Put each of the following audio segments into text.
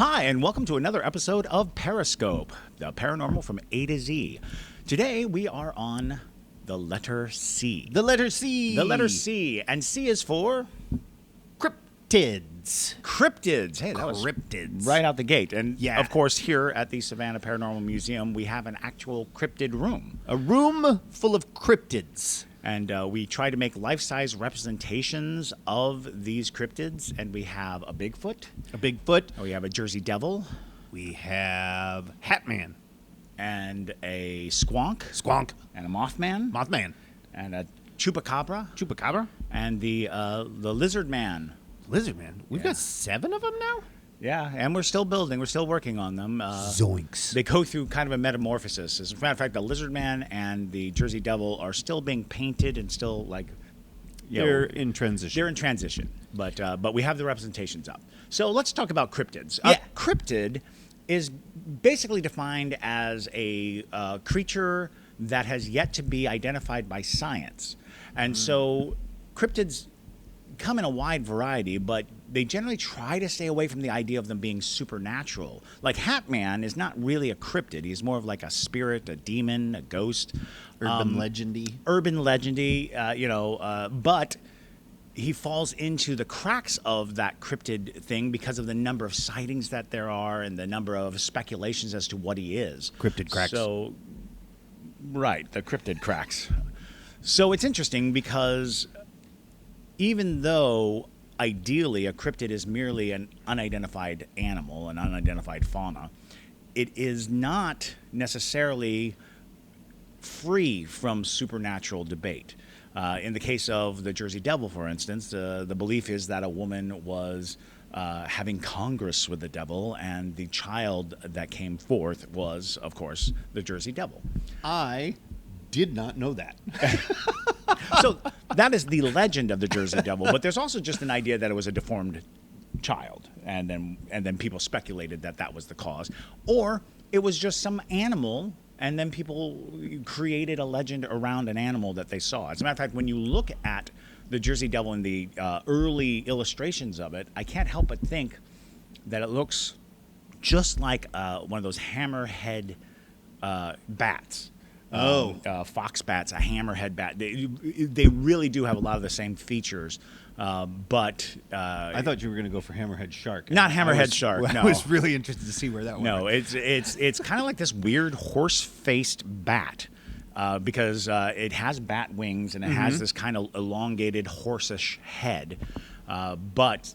Hi, and welcome to another episode of Periscope, the paranormal from A to Z. Today, we are on the letter C. The letter C. The letter C. And C is for? Cryptids. Cryptids. Hey, that was Cryptids. right out the gate. And, Yeah. of course, here at the Savannah Paranormal Museum, we have an actual cryptid room. A room full of cryptids. And we try to make life-size representations of these cryptids. And we have a Bigfoot. A Bigfoot. We have a Jersey Devil. We have Hatman. And a Squonk. Squonk. And a Mothman. Mothman. And a Chupacabra. Chupacabra. And the Lizard Man. Lizard Man. We've got 7 of them now? Yeah, and we're still building. We're still working on them. Zoinks. They go through kind of a metamorphosis. As a matter of fact, the Lizard Man and the Jersey Devil are still being painted and still They're in transition. They're in transition, but we have the representations up. So let's talk about cryptids. Yeah. Cryptid is basically defined as a creature that has yet to be identified by science. And so cryptids come in a wide variety, but they generally try to stay away from the idea of them being supernatural. Like Hatman is not really a cryptid. He's more of like a spirit, a demon, a ghost. Urban legendy. Urban legendy, but he falls into the cracks of that cryptid thing because of the number of sightings that there are and the number of speculations as to what he is. Cryptid cracks. So, right, the cryptid cracks. So it's interesting because even though ideally a cryptid is merely an unidentified animal, an unidentified fauna, it is not necessarily free from supernatural debate. In the case of the Jersey Devil, for instance, the belief is that a woman was having congress with the devil, and the child that came forth was, of course, the Jersey Devil. I did not know that. So that is the legend of the Jersey Devil, but there's also just an idea that it was a deformed child, and then people speculated that that was the cause, or it was just some animal, and then people created a legend around an animal that they saw. As a matter of fact, when you look at the Jersey Devil and the early illustrations of it, I can't help but think that it looks just like one of those hammerhead bats. Fox bats, a hammerhead bat. They really do have a lot of the same features, but I thought you were going to go for hammerhead shark. Not hammerhead shark. No. I was really interested to see where that went. No, it's kind of like this weird horse-faced bat because it has bat wings and it has this kind of elongated horse-ish head, but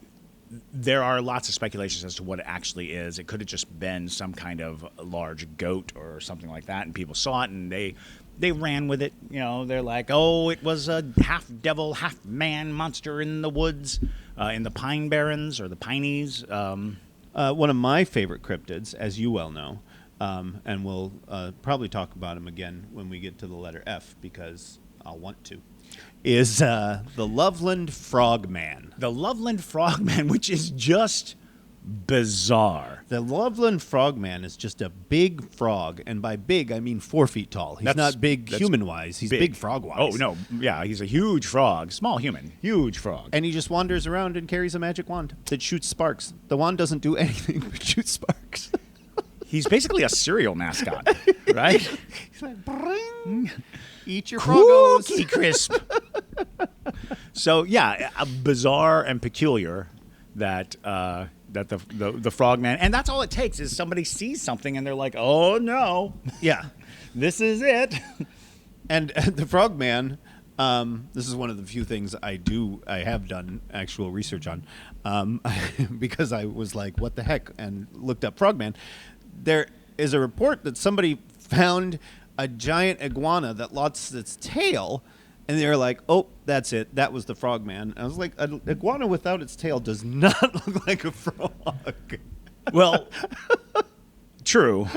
there are lots of speculations as to what it actually is. It could have just been some kind of large goat or something like that, and people saw it and they ran with it. You know, they're like, oh, it was a half devil, half man monster in the woods, in the Pine Barrens or the Pineys. One of my favorite cryptids, as you well know, and we'll probably talk about him again when we get to the letter F, because I'll want to, is the Loveland Frogman. The Loveland Frogman, which is just bizarre. The Loveland Frogman is just a big frog, and by big, I mean 4 feet tall. He's not big human-wise. He's big frog-wise. Oh, no. Yeah, he's a huge frog. Small human. Huge frog. And he just wanders around and carries a magic wand that shoots sparks. The wand doesn't do anything but shoot sparks. He's basically a cereal mascot, right? He's like, bring, eat your frogos. Cookie Crisp. So, yeah, bizarre and peculiar that the frogman, and that's all it takes is somebody sees something and they're like, oh no, Yeah. this is it. And the frogman, this is one of the few things I have done actual research on, because I was like, what the heck, and looked up frogman. There is a report that somebody found a giant iguana that lost its tail, and they were like, oh, that's it. That was the frogman. I was like, an iguana without its tail does not look like a frog. Well, true.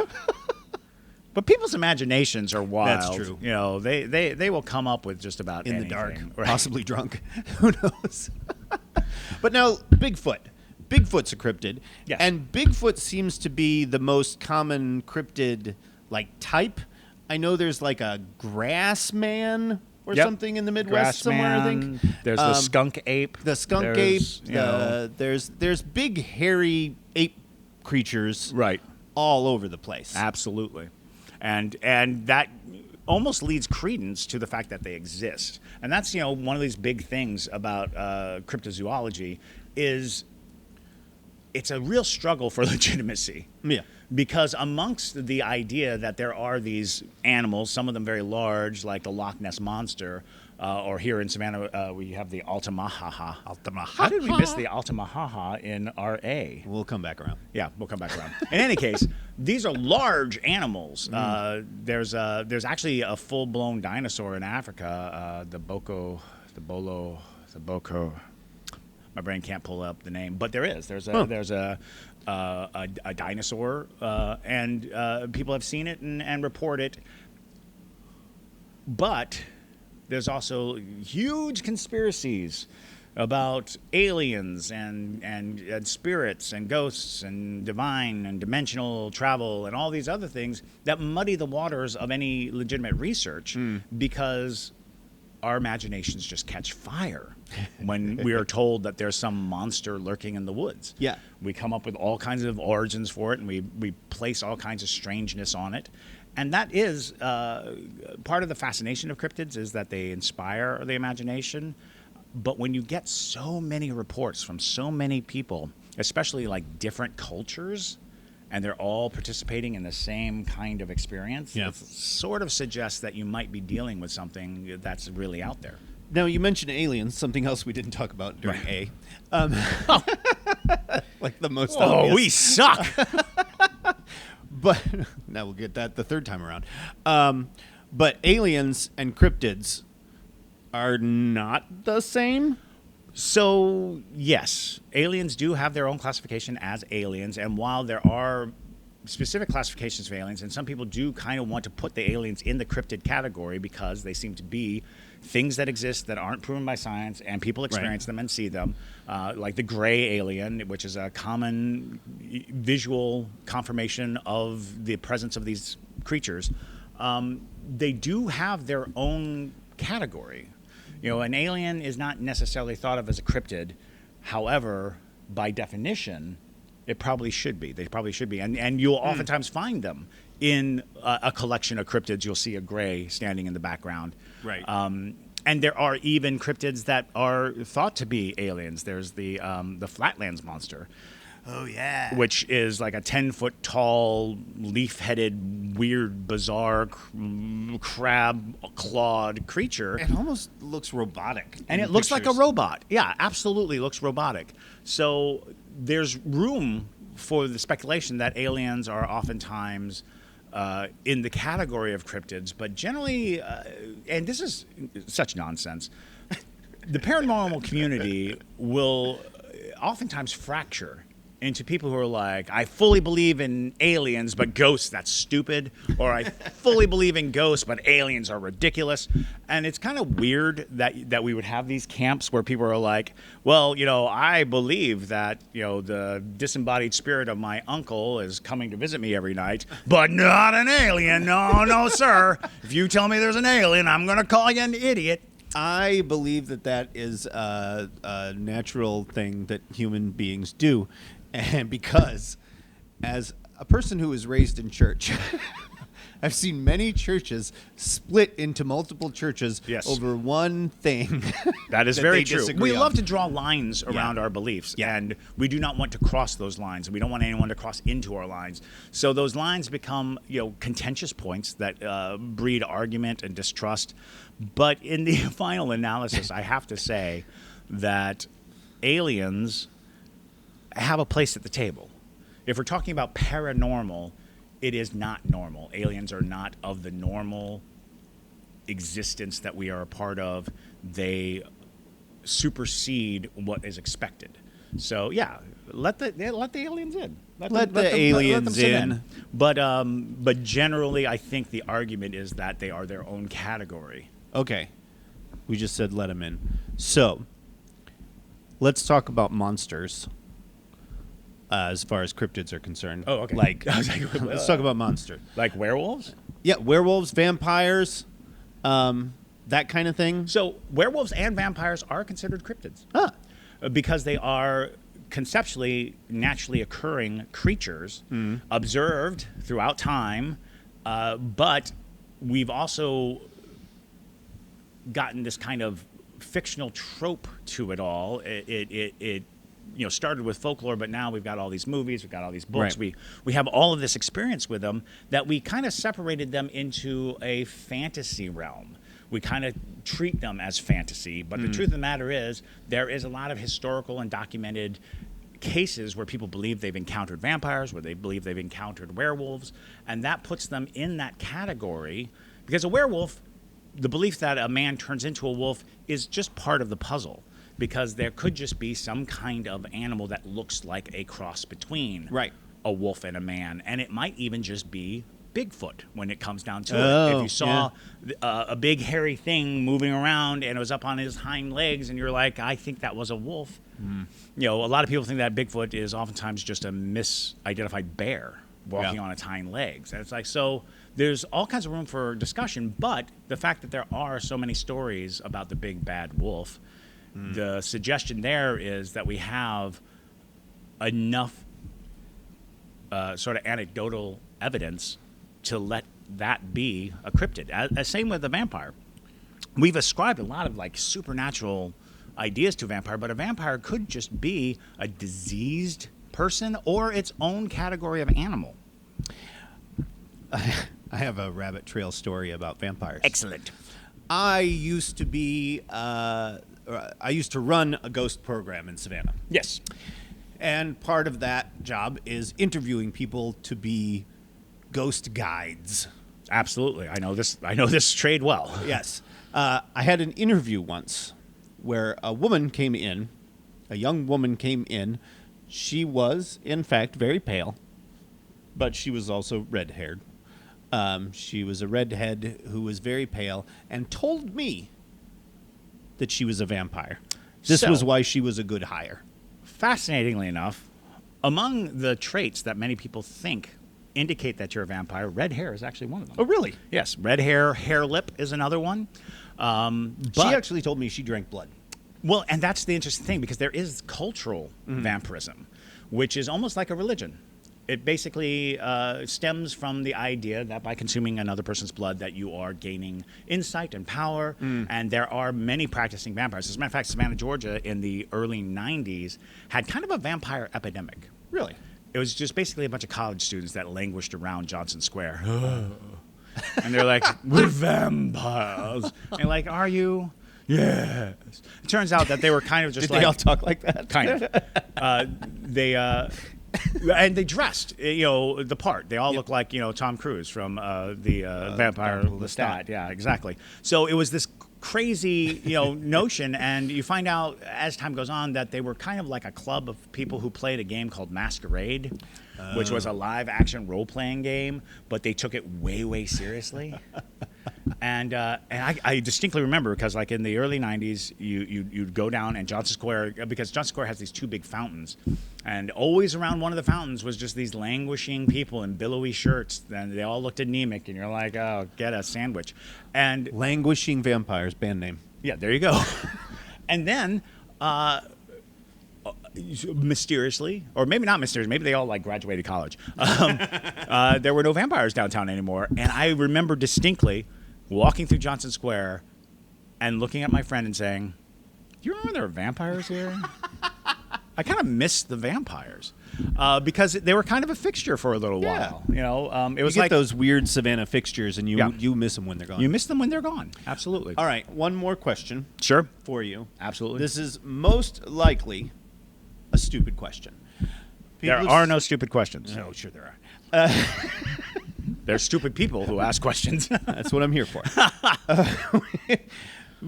But people's imaginations are wild. That's true. You know, they will come up with just about In anything. the dark, Right. possibly drunk. Who knows? But now, Bigfoot. Bigfoot's a cryptid. Yes. And Bigfoot seems to be the most common cryptid, type. I know there's like a grass man or something in the Midwest somewhere, I think. There's the skunk ape. The skunk There's, ape. There's big hairy ape creatures Right. all over the place. Absolutely. And that almost leads credence to the fact that they exist. And that's, one of these big things about cryptozoology is it's a real struggle for legitimacy. Yeah. Because amongst the idea that there are these animals, some of them very large, like the Loch Ness Monster, or here in Savannah, we have the Altamahaha. How did we miss the Altamahaha in RA? We'll come back around. Yeah, we'll come back around. In any case, these are large animals. There's actually a full-blown dinosaur in Africa, the Boko. My brain can't pull up the name, but there is. There's a dinosaur, and people have seen it and report it. But there's also huge conspiracies about aliens and spirits and ghosts and divine and dimensional travel and all these other things that muddy the waters of any legitimate research because our imaginations just catch fire when we are told that there's some monster lurking in the woods. Yeah. We come up with all kinds of origins for it, and we place all kinds of strangeness on it. And that is part of the fascination of cryptids, is that they inspire the imagination. But when you get so many reports from so many people, especially like different cultures, and they're all participating in the same kind of experience, it sort of suggests that you might be dealing with something that's really out there. Now, you mentioned aliens, something else we didn't talk about during A. Like the most obvious. Oh, we suck! But now we'll get that the third time around. But aliens and cryptids are not the same? So, yes, aliens do have their own classification as aliens, and while there are specific classifications for aliens, and some people do kind of want to put the aliens in the cryptid category because they seem to be things that exist that aren't proven by science, and people experience them and see them, like the gray alien, which is a common visual confirmation of the presence of these creatures. They do have their own category. An alien is not necessarily thought of as a cryptid. However, by definition, it probably should be. They probably should be. And you'll oftentimes find them in a collection of cryptids. You'll see a gray standing in the background. Right. And there are even cryptids that are thought to be aliens. There's the Flatlands Monster. Oh, yeah. Which is like a 10-foot tall, leaf-headed, weird, bizarre, crab-clawed creature. It almost looks robotic. And it looks like a robot. Yeah, absolutely looks robotic. So there's room for the speculation that aliens are oftentimes in the category of cryptids, but generally, and this is such nonsense, the paranormal community will oftentimes fracture into people who are like, I fully believe in aliens, but ghosts, that's stupid. Or I fully believe in ghosts, but aliens are ridiculous. And it's kind of weird that we would have these camps where people are like, well, I believe that, the disembodied spirit of my uncle is coming to visit me every night, but not an alien. No, sir. If you tell me there's an alien, I'm going to call you an idiot. I believe that is a natural thing that human beings do. And because, as a person who was raised in church, I've seen many churches split into multiple churches over one thing. That is very true. We love to draw lines around our beliefs, Yeah. and we do not want to cross those lines. We don't want anyone to cross into our lines. So those lines become, contentious points that breed argument and distrust. But in the final analysis, I have to say that aliens have a place at the table. If we're talking about paranormal, it is not normal. Aliens are not of the normal existence that we are a part of. They supersede what is expected. So yeah, let the aliens in. Let the aliens in. But generally, I think the argument is that they are their own category. Okay, we just said let them in. So let's talk about monsters. As far as cryptids are concerned. Oh, okay. Let's talk about monsters. Like werewolves? Yeah, werewolves, vampires, that kind of thing. So werewolves and vampires are considered cryptids. Huh. Because they are conceptually naturally occurring creatures observed throughout time, but we've also gotten this kind of fictional trope to it all. It started with folklore, but now we've got all these movies, we've got all these books. Right. We have all of this experience with them that we kind of separated them into a fantasy realm. We kind of treat them as fantasy, but the truth of the matter is there is a lot of historical and documented cases where people believe they've encountered vampires, where they believe they've encountered werewolves, and that puts them in that category because a werewolf, the belief that a man turns into a wolf is just part of the puzzle, because there could just be some kind of animal that looks like a cross between a wolf and a man, and it might even just be Bigfoot when it comes down to it. If you saw a big hairy thing moving around and it was up on his hind legs and you're like, I think that was a wolf. A lot of people think that Bigfoot is oftentimes just a misidentified bear walking on its hind legs. And it's like, so there's all kinds of room for discussion, but the fact that there are so many stories about the big bad wolf, the suggestion there is that we have enough sort of anecdotal evidence to let that be a cryptid. Same with the vampire. We've ascribed a lot of like supernatural ideas to a vampire, but a vampire could just be a diseased person or its own category of animal. I have a rabbit trail story about vampires. Excellent. I used to run a ghost program in Savannah. Yes. And part of that job is interviewing people to be ghost guides. Absolutely. I know this trade well. Yes. I had an interview once where a young woman came in. She was, in fact, very pale, but she was also red-haired. She was a redhead who was very pale and told me that she was a vampire. This was why she was a good hire. Fascinatingly enough, among the traits that many people think indicate that you're a vampire, red hair is actually one of them. Oh, really? Yes. Red hair, hair lip is another one. She actually told me she drank blood. Well, and that's the interesting thing, because there is cultural vampirism, which is almost like a religion. It basically stems from the idea that by consuming another person's blood that you are gaining insight and power, and there are many practicing vampires. As a matter of fact, Savannah, Georgia in the early 90s had kind of a vampire epidemic. Really? It was just basically a bunch of college students that languished around Johnson Square. And they're like, we're vampires. And you're like, are you? Yes. It turns out that they were kind of just Did they all talk like that? Kind of. And they dressed, the part. They all look like, Tom Cruise from the Vampire Lestat. Yeah, exactly. So it was this crazy, notion, and you find out as time goes on that they were kind of like a club of people who played a game called Masquerade, which was a live-action role-playing game, but they took it way, way seriously. And I distinctly remember, because like in the early 90s, you'd go down and Johnson Square, because Johnson Square has these two big fountains, and always around one of the fountains was just these languishing people in billowy shirts, and they all looked anemic, and you're like, oh, get a sandwich. And Languishing Vampires, band name. yeah, there you go. And then mysteriously, or maybe not mysteriously, maybe they all like graduated college, there were no vampires downtown anymore. And I remember distinctly walking through Johnson Square and looking at my friend and saying, do you remember there were vampires here? I kind of miss the vampires because they were kind of a fixture for a little while. It was you get like those weird Savannah fixtures, and you miss them when they're gone. You miss them when they're gone. Absolutely. All right, one more question. Sure. For you. Absolutely. This is most likely a stupid question. There are no stupid questions. No, sure there are. There's stupid people who ask questions. That's what I'm here for.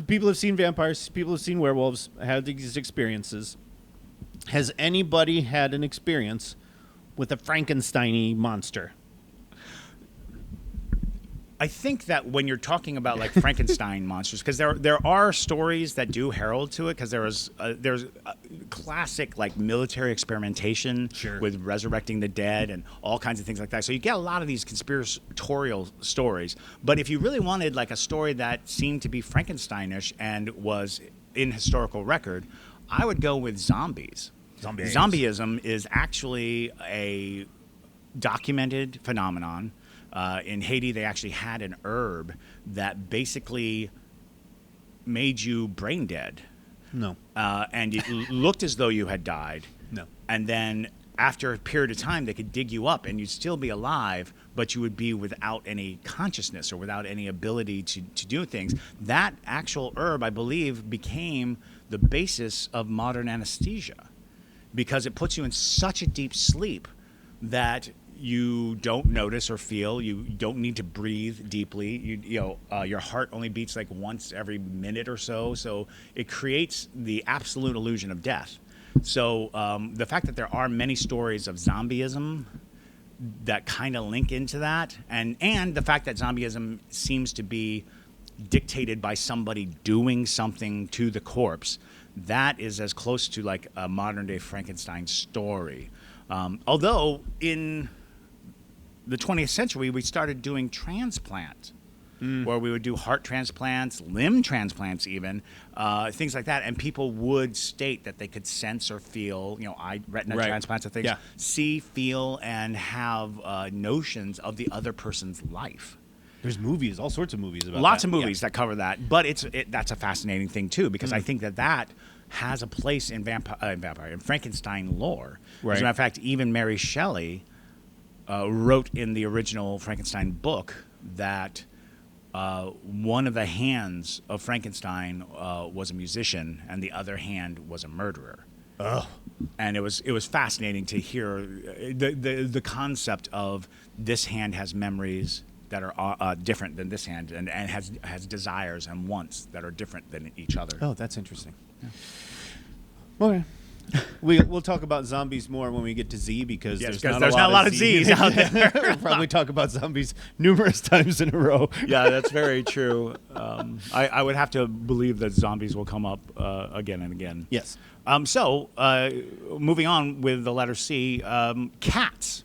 People have seen vampires. People have seen werewolves, had these experiences. Has anybody had an experience with a Frankenstein-y monster? I think that when you're talking about like Frankenstein monsters, because there are stories that do herald to it, because there's classic like military experimentation with resurrecting the dead and all kinds of things like that. So you get a lot of these conspiratorial stories. But if you really wanted like a story that seemed to be Frankensteinish and was in historical record, I would go with zombies. Zombieism is actually a documented phenomenon. In Haiti, they actually had an herb that basically made you brain dead. No. And it looked as though you had died. No. And then after a period of time, they could dig you up and you'd still be alive, but you would be without any consciousness or without any ability to do things. That actual herb, I believe, became the basis of modern anesthesia because it puts you in such a deep sleep that you don't notice or feel. You don't need to breathe deeply. Your heart only beats like once every minute or so. So it creates the absolute illusion of death. So the fact that there are many stories of zombieism that kind of link into that, and the fact that zombieism seems to be dictated by somebody doing something to the corpse, that is as close to like a modern day Frankenstein story. Although in the 20th century, we started doing transplants, where we would do heart transplants, limb transplants even, things like that. And people would state that they could sense or feel, retina transplants and things, see, feel, and have notions of the other person's life. There's movies, all sorts of movies about Lots that. of movies that cover that. But that's a fascinating thing, too, because I think that has a place in in Frankenstein lore. Right. As a matter of fact, even Mary Shelley wrote in the original Frankenstein book that one of the hands of Frankenstein was a musician and the other hand was a murderer. Oh. And it was fascinating to hear the concept of this hand has memories that are different than this hand and has desires and wants that are different than each other. Oh, that's interesting. Yeah. Okay. We'll talk about zombies more when we get to Z because there's not a lot of Z's out there. We'll probably talk about zombies numerous times in a row. Yeah, that's very true. I would have to believe that zombies will come up again and again. Yes. So, moving on with the letter C, cats.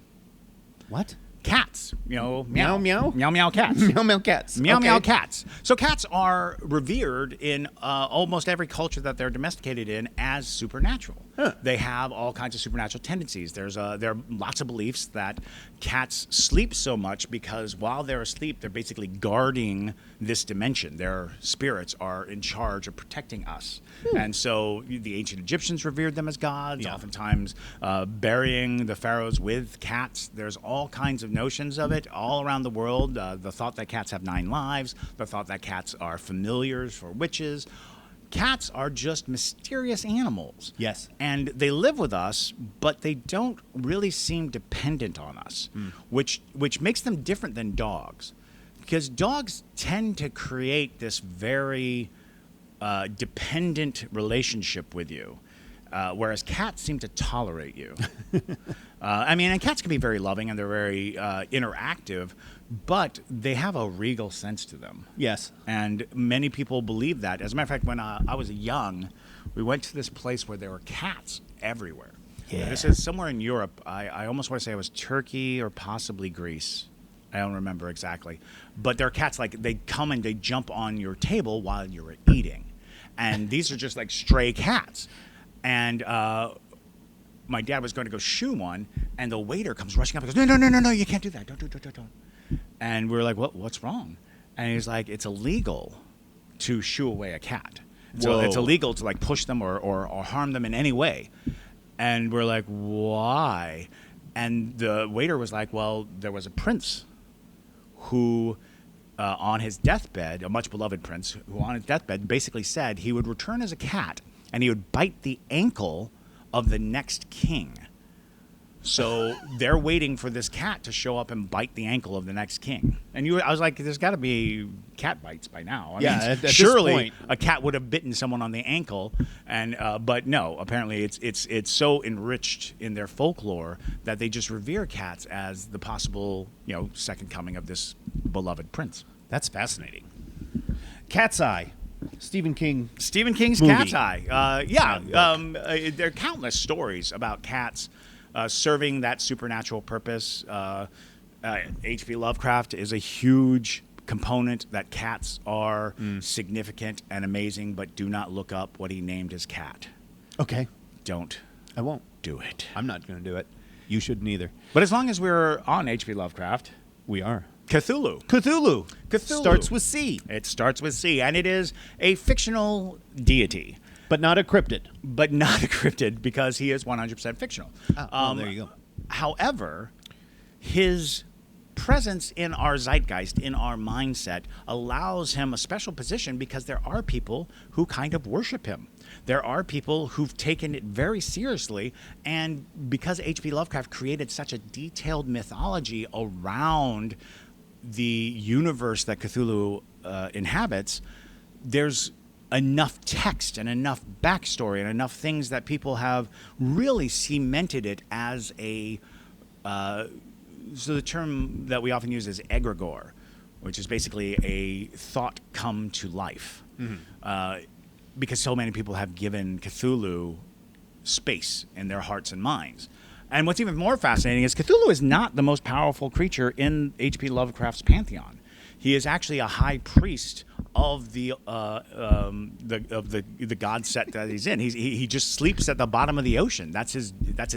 What? Cats, meow Meow, meow? meow meow cats. Meow meow cats. Meow Okay. meow cats. So cats are revered in almost every culture that they're domesticated in as supernatural. Huh. They have all kinds of supernatural tendencies. There are lots of beliefs that cats sleep so much because while they're asleep, they're basically guarding this dimension. Their spirits are in charge of protecting us. And so the ancient Egyptians revered them as gods, oftentimes burying the pharaohs with cats. There's all kinds of notions of it all around the world. The thought that cats have 9 lives, the thought that cats are familiars for witches. Cats are just mysterious animals. Yes. And they live with us, but they don't really seem dependent on us, which makes them different than dogs. Because dogs tend to create this very dependent relationship with you, whereas cats seem to tolerate you. And cats can be very loving and they're very interactive, but they have a regal sense to them. Yes. And many people believe that. As a matter of fact, when I was young, we went to this place where there were cats everywhere. Yeah. This is somewhere in Europe. I almost want to say it was Turkey or possibly Greece. I don't remember exactly. But there are cats, like, they come and they jump on your table while you're eating. And these are just like stray cats. And my dad was going to go shoo one, and the waiter comes rushing up and goes, no, you can't do that. Don't. And we were like, what's wrong? And he's like, it's illegal to shoo away a cat. So it's illegal to like push them or harm them in any way. And we're like, why? And the waiter was like, well, there was a prince who, on his deathbed, a much beloved prince, who on his deathbed basically said he would return as a cat and he would bite the ankle of the next king. So they're waiting for this cat to show up and bite the ankle of the next king. And I was like, there's got to be cat bites by now. I mean, at this surely point. a cat would have bitten someone on the ankle. And but no, apparently it's so enriched in their folklore that they just revere cats as the possible second coming of this beloved prince. That's fascinating. Cat's Eye. Stephen King's movie. Cat's Eye. There are countless stories about cats serving that supernatural purpose. H.P. Lovecraft is a huge component that cats are significant and amazing, but do not look up what he named his cat. Okay. Don't. I won't. do it. I'm not going to do it. You shouldn't either. But as long as we're on H.P. Lovecraft, We are. Cthulhu. Cthulhu. Cthulhu. Starts with C, It starts with C, and it is a fictional deity, but not a cryptid. but not a cryptid because he is 100% fictional. There you go. However, his presence in our zeitgeist, in our mindset, allows him a special position because there are people who kind of worship him. There are people who've taken it very seriously, and because H.P. Lovecraft created such a detailed mythology around the universe that Cthulhu inhabits, there's enough text and enough backstory and enough things that people have really cemented it as a so the term that we often use is egregore, which is basically a thought come to life. Because so many people have given Cthulhu space in their hearts and minds. And what's even more fascinating is Cthulhu is not the most powerful creature in H.P. Lovecraft's pantheon. He is actually a high priest of the god set that he's in. He just sleeps at the bottom of the ocean. That's his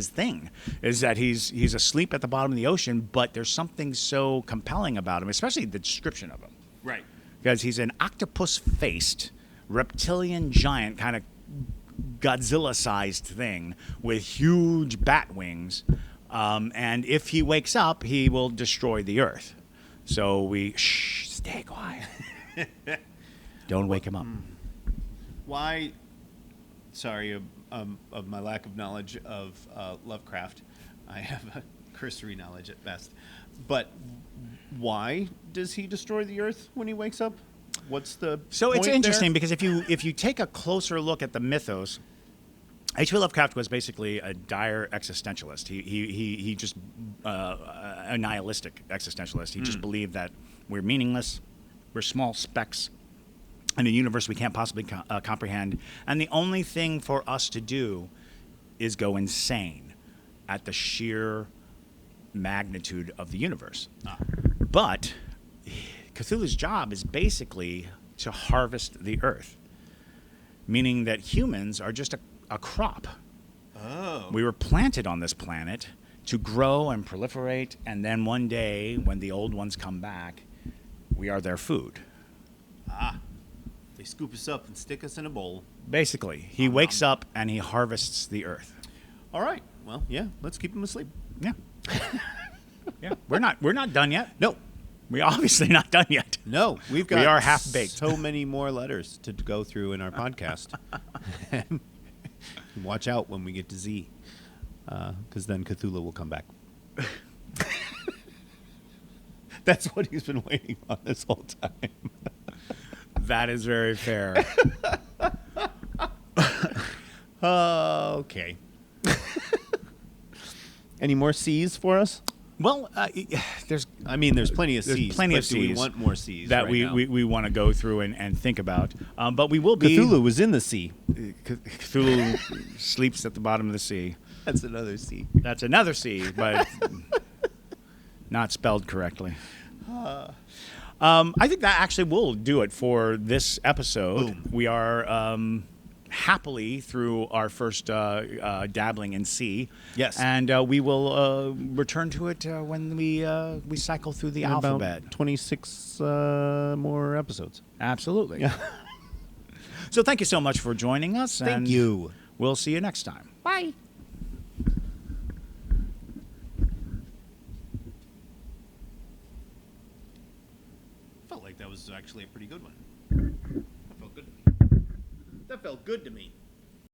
thing. Is that he's asleep at the bottom of the ocean, but there's something so compelling about him, especially the description of him. Right. Because he's an octopus-faced reptilian giant, kind of Godzilla-sized thing with huge bat wings. And if he wakes up, he will destroy the earth. So stay quiet. Don't wake him up. Why? Sorry, of my lack of knowledge of Lovecraft. I have a cursory knowledge at best. But why does he destroy the earth when he wakes up? What's the So it's point interesting there? because if you take a closer look at the mythos, H.P. Lovecraft was basically a dire existentialist. He just a nihilistic existentialist. He just believed that we're meaningless, we're small specks in a universe we can't possibly comprehend, and the only thing for us to do is go insane at the sheer magnitude of the universe. But Cthulhu's job is basically to harvest the earth, meaning that humans are just a crop. Oh. We were planted on this planet to grow and proliferate, and then one day, when the old ones come back, we are their food. They scoop us up and stick us in a bowl. Basically, he wakes up and he harvests the earth. All right. Well, yeah. Let's keep him asleep. Yeah. Yeah. We're not done yet. No. We're obviously not done yet. No. We've got We are half-baked. so many more letters to go through in our podcast. And watch out when we get to Z, because then Cthulhu will come back. That's what he's been waiting on this whole time. That is very fair. Okay. Any more C's for us? Well, there's plenty of C's. plenty but of do we C's want more C's that right now? we want to go through and think about. But we will be. Cthulhu was in the sea. Cthulhu sleeps at the bottom of the sea. That's another C. That's another C, but not spelled correctly. I think that actually will do it for this episode. Boom. We are happily through our first dabbling in C. Yes. And we will return to it when we cycle through the alphabet. About 26 more episodes. Absolutely. Yeah. So thank you so much for joining us. Thank you. We'll see you next time. Bye. Felt like that was actually a pretty good one. That felt good to me. That felt good to me.